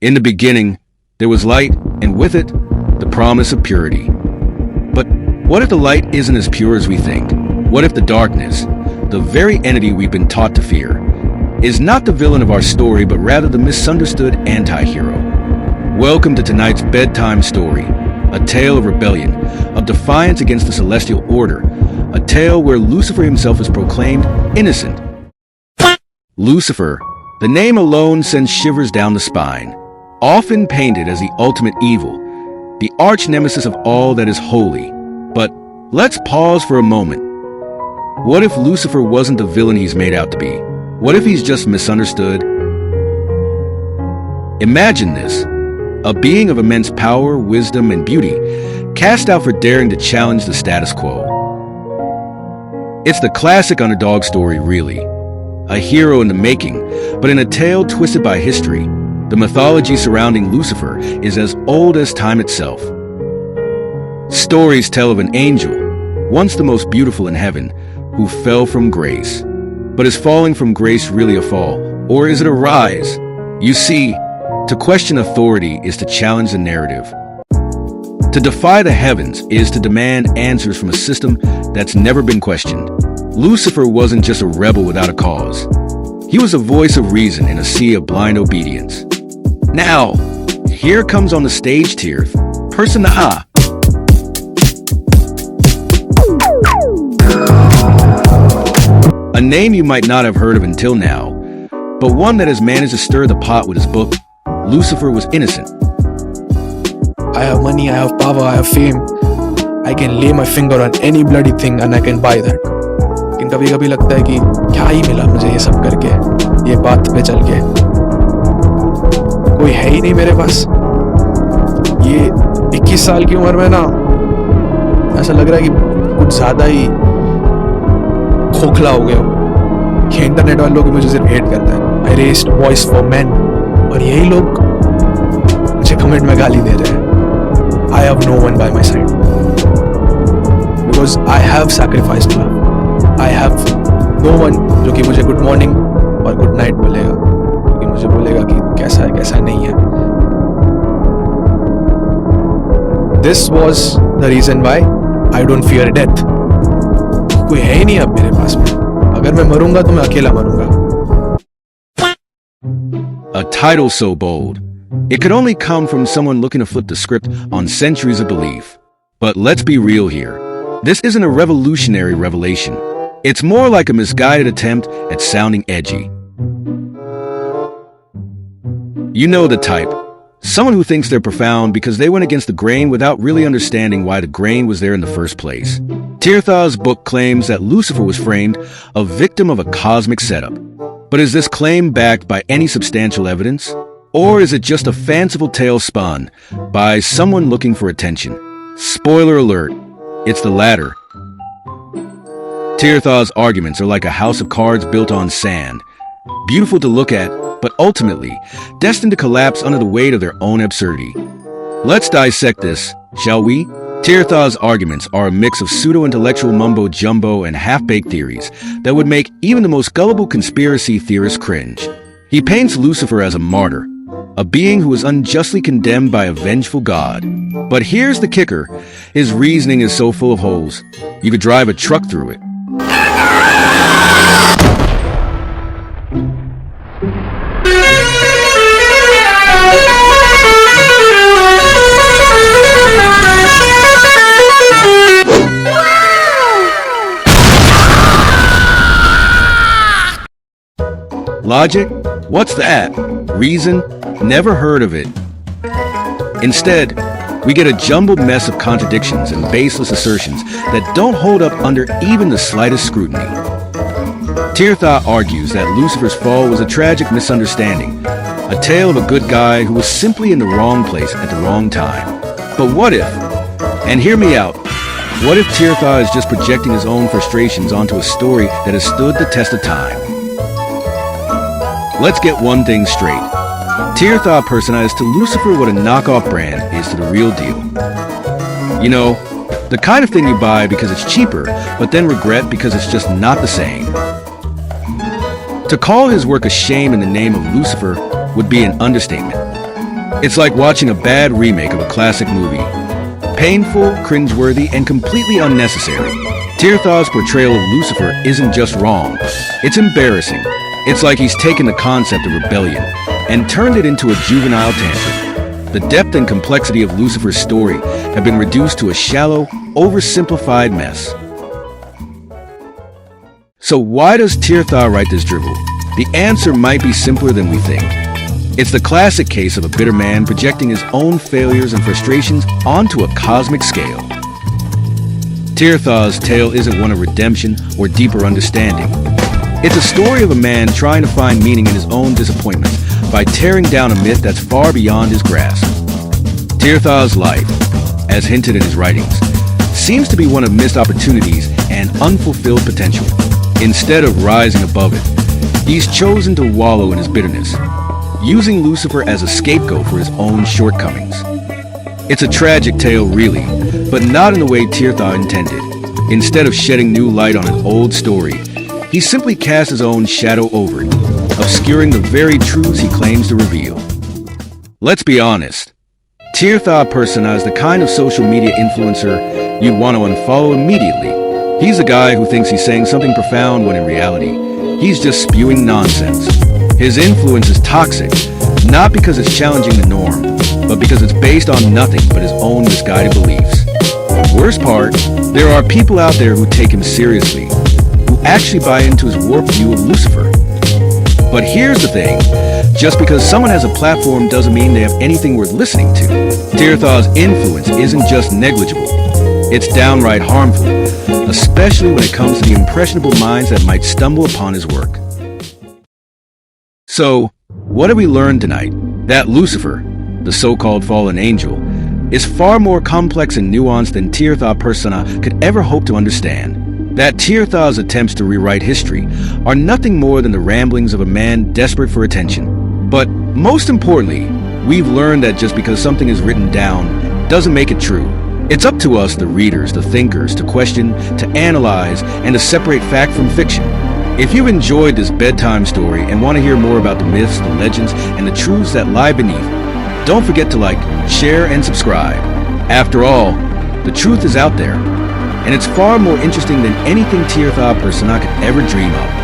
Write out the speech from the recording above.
In the beginning, there was light, and with it, the promise of purity. But what if the light isn't as pure as we think? What if the darkness, the very entity we've been taught to fear, is not the villain of our story, but rather the misunderstood anti-hero? Welcome to tonight's bedtime story, a tale of rebellion, of defiance against the celestial order, a tale where Lucifer himself is proclaimed innocent. Lucifer, the name alone sends shivers down the spine. Often painted as the ultimate evil, the arch nemesis of all that is holy. But let's pause for a moment. What if Lucifer wasn't the villain he's made out to be? What if he's just misunderstood? Imagine this, a being of immense power, wisdom, and beauty, cast out for daring to challenge the status quo. It's the classic underdog story, really. A hero in the making, but in a tale twisted by history. The mythology surrounding Lucifer is as old as time itself. Stories tell of an angel, once the most beautiful in heaven, who fell from grace. But is falling from grace really a fall, or is it a rise? You see, to question authority is to challenge the narrative. To defy the heavens is to demand answers from a system that's never been questioned. Lucifer wasn't just a rebel without a cause. He was a voice of reason in a sea of blind obedience. Now, here comes on the stage Tirth Parsana. A name you might not have heard of until now, but one that has managed to stir the pot with his book, Lucifer Was Innocent. I have money, I have power, I have fame. I can lay my finger on any bloody thing and I can buy that. लेकिन कभी कभी लगता है कि क्या ही मिला मुझे ये सब करके, ये बात पे चल के। कोई है ही नहीं मेरे पास। ये 21 साल की उम्र में ना ऐसा लग रहा है कि कुछ ज्यादा ही खोखला हो गया हूँ। ये इंटरनेट वाले लोग मुझे सिर्फ हेट करते हैं। I raised voice for men, और यही लोग मुझे कमेंट में गाली दे रहे हैं। I have no one by my side because I have sacrificed love. I have no one जो कि मुझे गुड मॉर्निंग और गुड नाइट बोलेगा, जो कि मुझे बोलेगा कि कैसा है कैसा नहीं है। This was the reason why I don't fear death. कोई है ही नहीं अब मेरे पास में। अगर मैं मरूंगा तो मैं अकेला मरूंगा। A title so bold, it could only come from someone looking to flip the script on centuries of belief. But let's be real here. This isn't a revolutionary revelation. It's more like a misguided attempt at sounding edgy. You know the type. Someone who thinks they're profound because they went against the grain without really understanding why the grain was there in the first place. Tirth's book claims that Lucifer was framed a victim of a cosmic setup. But is this claim backed by any substantial evidence? Or is it just a fanciful tale spun by someone looking for attention? Spoiler alert, it's the latter. Tirth's arguments are like a house of cards built on sand. Beautiful to look at, but ultimately destined to collapse under the weight of their own absurdity. Let's dissect this, shall we? Tirth's arguments are a mix of pseudo-intellectual mumbo-jumbo and half-baked theories that would make even the most gullible conspiracy theorists cringe. He paints Lucifer as a martyr, a being who was unjustly condemned by a vengeful god. But here's the kicker. His reasoning is so full of holes, you could drive a truck through it. Logic? What's that? Reason? Never heard of it. Instead, we get a jumbled mess of contradictions and baseless assertions that don't hold up under even the slightest scrutiny. Tirth argues that Lucifer's fall was a tragic misunderstanding, a tale of a good guy who was simply in the wrong place at the wrong time. But what if, and hear me out, what if Tirth is just projecting his own frustrations onto a story that has stood the test of time? Let's get one thing straight. Tirth Parsana is to Lucifer what a knockoff brand is to the real deal. You know, the kind of thing you buy because it's cheaper, but then regret because it's just not the same. To call his work a shame in the name of Lucifer would be an understatement. It's like watching a bad remake of a classic movie. Painful, cringeworthy, and completely unnecessary. Tirth's portrayal of Lucifer isn't just wrong, it's embarrassing. It's like he's taken the concept of rebellion and turned it into a juvenile tantrum. The depth and complexity of Lucifer's story have been reduced to a shallow, oversimplified mess. So why does Tirth write this drivel? The answer might be simpler than we think. It's the classic case of a bitter man projecting his own failures and frustrations onto a cosmic scale. Tirth's tale isn't one of redemption or deeper understanding. It's a story of a man trying to find meaning in his own disappointment by tearing down a myth that's far beyond his grasp. Tirth's life, as hinted in his writings, seems to be one of missed opportunities and unfulfilled potential. Instead of rising above it, he's chosen to wallow in his bitterness, using Lucifer as a scapegoat for his own shortcomings. It's a tragic tale, really, but not in the way Tirth intended. Instead of shedding new light on an old story, he simply casts his own shadow over it, obscuring the very truths he claims to reveal. Let's be honest. Tirth Parsana is the kind of social media influencer you'd want to unfollow immediately. He's a guy who thinks he's saying something profound when in reality, he's just spewing nonsense. His influence is toxic, not because it's challenging the norm, but because it's based on nothing but his own misguided beliefs. Worst part, there are people out there who take him seriously, who actually buy into his warped view of Lucifer. But here's the thing, just because someone has a platform doesn't mean they have anything worth listening to. Tirth's influence isn't just negligible, it's downright harmful, especially when it comes to the impressionable minds that might stumble upon his work. So, what did we learn tonight? That Lucifer, the so-called fallen angel, is far more complex and nuanced than Tirth Parsana could ever hope to understand. That Tirth's attempts to rewrite history are nothing more than the ramblings of a man desperate for attention. But most importantly, we've learned that just because something is written down doesn't make it true. It's up to us, the readers, the thinkers, to question, to analyze, and to separate fact from fiction. If you've enjoyed this bedtime story and want to hear more about the myths, the legends, and the truths that lie beneath, don't forget to like, share, and subscribe. After all, the truth is out there, and it's far more interesting than anything Tirth Parsana could ever dream of.